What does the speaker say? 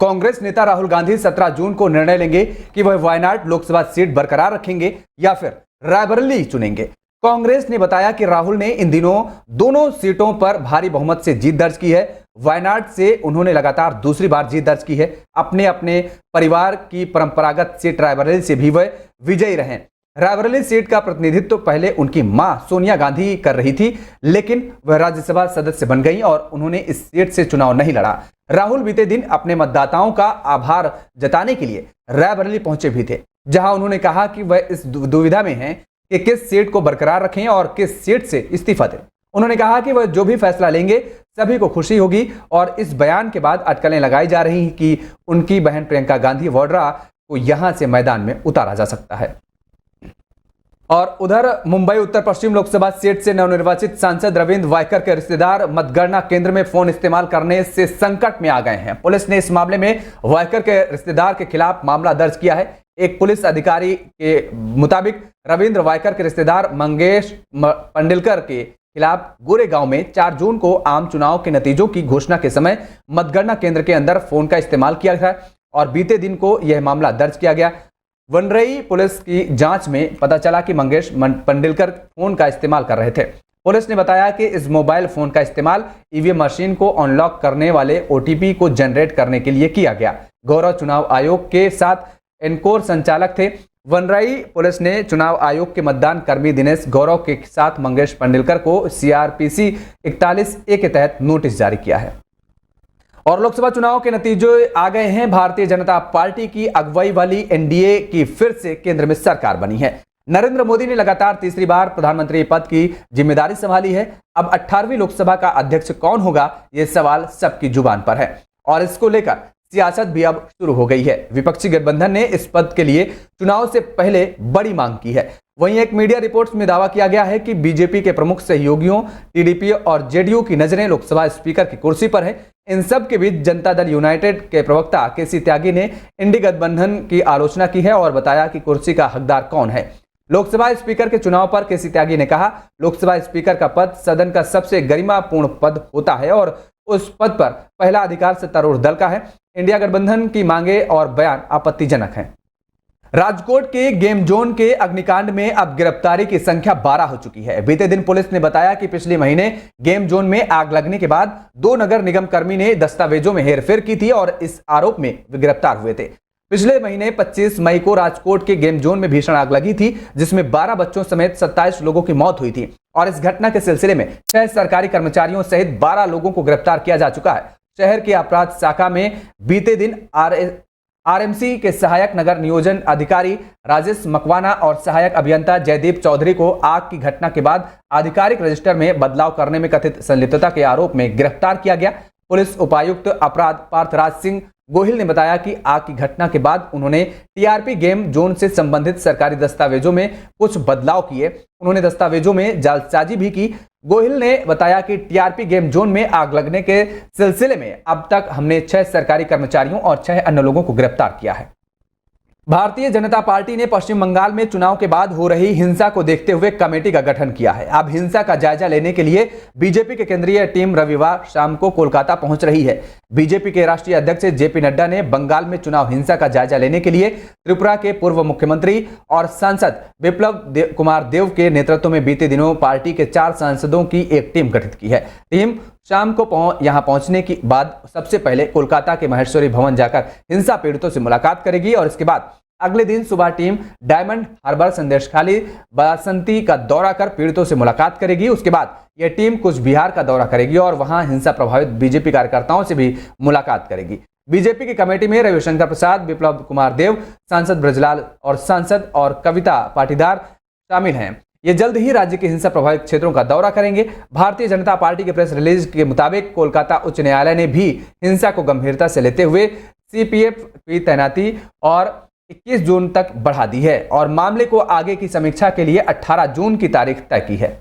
कांग्रेस नेता राहुल गांधी 17 जून को निर्णय लेंगे कि वह वायनाड लोकसभा सीट बरकरार रखेंगे या फिर रायबरेली चुनेंगे। कांग्रेस ने बताया कि राहुल ने इन दिनों दोनों सीटों पर भारी बहुमत से जीत दर्ज की है। वायनाड से उन्होंने लगातार दूसरी बार जीत दर्ज की है। अपने अपने परिवार की परंपरागत सीट रायबरेली से भी वह विजयी रहे। रायबरेली सीट का प्रतिनिधित्व पहले उनकी मां सोनिया गांधी कर रही थी, लेकिन वह राज्यसभा सदस्य बन गई और उन्होंने इस सीट से चुनाव नहीं लड़ा। राहुल बीते दिन अपने मतदाताओं का आभार जताने के लिए रायबरेली पहुंचे भी थे, जहां उन्होंने कहा कि वह इस दुविधा में हैं कि किस सीट को बरकरार रखें और किस सीट से इस्तीफा दें। उन्होंने कहा कि वह जो भी फैसला लेंगे सभी को खुशी होगी और इस बयान के बाद अटकलें लगाई जा रही हैं कि उनकी बहन प्रियंका गांधी वाड्रा को यहां से मैदान में उतारा जा सकता है। और उधर मुंबई उत्तर पश्चिम लोकसभा सीट से नवनिर्वाचित सांसद रविंद्र वायकर के रिश्तेदार मतगणना केंद्र में फोन इस्तेमाल करने से संकट में आ गए हैं। पुलिस ने इस मामले में वायकर के रिश्तेदार के खिलाफ मामला दर्ज किया है। एक पुलिस अधिकारी के मुताबिक रविंद्र वायकर के रिश्तेदार मंगेश पंडिलकर के खिलाफ गोरेगांव में 4 जून को आम चुनाव के नतीजों की घोषणा के समय मतगणना केंद्र के अंदर फोन का इस्तेमाल किया गया और बीते दिन को यह मामला दर्ज किया गया। वनरई पुलिस की जांच में पता चला कि मंगेश पंडिलकर फोन का इस्तेमाल कर रहे थे। पुलिस ने बताया कि इस मोबाइल फोन का इस्तेमाल ईवीएम मशीन को अनलॉक करने वाले ओटीपी को जनरेट करने के लिए किया गया। गौरव चुनाव आयोग के साथ एनकोर संचालक थे। वनरई पुलिस ने चुनाव आयोग के मतदान कर्मी दिनेश गौरव के साथ मंगेश पंडिलकर को सीआरपीसी 41A के तहत नोटिस जारी किया है। और लोकसभा चुनाव के नतीजे आ गए हैं। भारतीय जनता पार्टी की अगुवाई वाली एनडीए की फिर से केंद्र में सरकार बनी है। नरेंद्र मोदी ने लगातार तीसरी बार प्रधानमंत्री पद की जिम्मेदारी संभाली है। अब 18वीं लोकसभा का अध्यक्ष कौन होगा, यह सवाल सबकी जुबान पर है और इसको लेकर सियासत भी अब शुरू हो गई है। विपक्षी गठबंधन ने इस पद के लिए चुनाव से पहले बड़ी मांग की है। वहीं एक मीडिया रिपोर्ट्स में दावा किया गया है कि बीजेपी के प्रमुख सहयोगियों टीडीपी और जेडीयू की नजरें लोकसभा स्पीकर की कुर्सी पर है। इन सब के बीच जनता दल यूनाइटेड के प्रवक्ता केसी त्यागी ने इंडी गठबंधन की आलोचना की है और बताया कि कुर्सी का हकदार कौन है। लोकसभा स्पीकर के चुनाव पर केसी त्यागी ने कहा, लोकसभा स्पीकर का पद सदन का सबसे गरिमापूर्ण पद होता है और उस पद पर पहला अधिकार सत्तारूढ़ दल का है। इंडिया गठबंधन की मांगे और बयान आपत्तिजनक हैं। राजकोट के गेम जोन के अग्निकांड में अब गिरफ्तारी की संख्या 12 हो चुकी है। बीते दिन पुलिस ने बताया कि पिछले महीने गेम जोन में आग लगने के बाद 2 नगर निगम कर्मी ने दस्तावेजों में हेरफेर की थी और इस आरोप में वे गिरफ्तार हुए थे। पिछले महीने 25 मई को राजकोट के गेम जोन में भीषण आग लगी थी, जिसमें 12 बच्चों समेत 27 लोगों की मौत हुई थी और इस घटना के सिलसिले में 6 सरकारी कर्मचारियों सहित 12 लोगों को गिरफ्तार किया जा चुका है। शहर की अपराध शाखा में बीते दिन आरएमसी के सहायक नगर नियोजन अधिकारी राजेश मकवाना और सहायक अभियंता जयदीप चौधरी को आग की घटना के बाद आधिकारिक रजिस्टर में बदलाव करने में कथित संलिप्तता के आरोप में गिरफ्तार किया गया। पुलिस उपायुक्त अपराध पार्थराज सिंह गोहिल ने बताया कि आग की घटना के बाद उन्होंने टीआरपी गेम जोन से संबंधित सरकारी दस्तावेजों में कुछ बदलाव किए। उन्होंने दस्तावेजों में जालसाजी भी की। गोहिल ने बताया कि टीआरपी गेम जोन में आग लगने के सिलसिले में अब तक हमने 6 सरकारी कर्मचारियों और 6 अन्य लोगों को गिरफ्तार किया है। भारतीय जनता पार्टी ने पश्चिम बंगाल में चुनाव के बाद हो रही हिंसा को देखते हुए कमेटी का गठन किया है। अब हिंसा का जायजा लेने के लिए बीजेपी के केंद्रीय टीम रविवार शाम को कोलकाता पहुंच रही है। बीजेपी के राष्ट्रीय अध्यक्ष जेपी नड्डा ने बंगाल में चुनाव हिंसा का जायजा लेने के लिए त्रिपुरा के पूर्व मुख्यमंत्री और सांसद बिप्लब कुमार देव के नेतृत्व में बीते दिनों पार्टी के 4 सांसदों की एक टीम गठित की है। टीम शाम को यहां पहुंचने के बाद सबसे पहले कोलकाता के महेश्वरी भवन जाकर हिंसा पीड़ितों से मुलाकात करेगी और इसके बाद अगले दिन सुबह टीम डायमंड हार्बर, संदेशखाली, बासंती का दौरा कर पीड़ितों से मुलाकात करेगी। उसके बाद यह टीम कुछ बिहार का दौरा करेगी और वहां हिंसा प्रभावित बीजेपी कार्यकर्ताओं से भी मुलाकात करेगी। बीजेपी की कमेटी में रविशंकर प्रसाद, बिप्लब कुमार देव, सांसद ब्रजलाल और सांसद और कविता पाटीदार शामिल हैं। ये जल्द ही राज्य के हिंसा प्रभावित क्षेत्रों का दौरा करेंगे। भारतीय जनता पार्टी के प्रेस रिलीज के मुताबिक कोलकाता उच्च न्यायालय ने भी हिंसा को गंभीरता से लेते हुए सीपीएफ की तैनाती और 21 जून तक बढ़ा दी है और मामले को आगे की समीक्षा के लिए 18 जून की तारीख तय की है।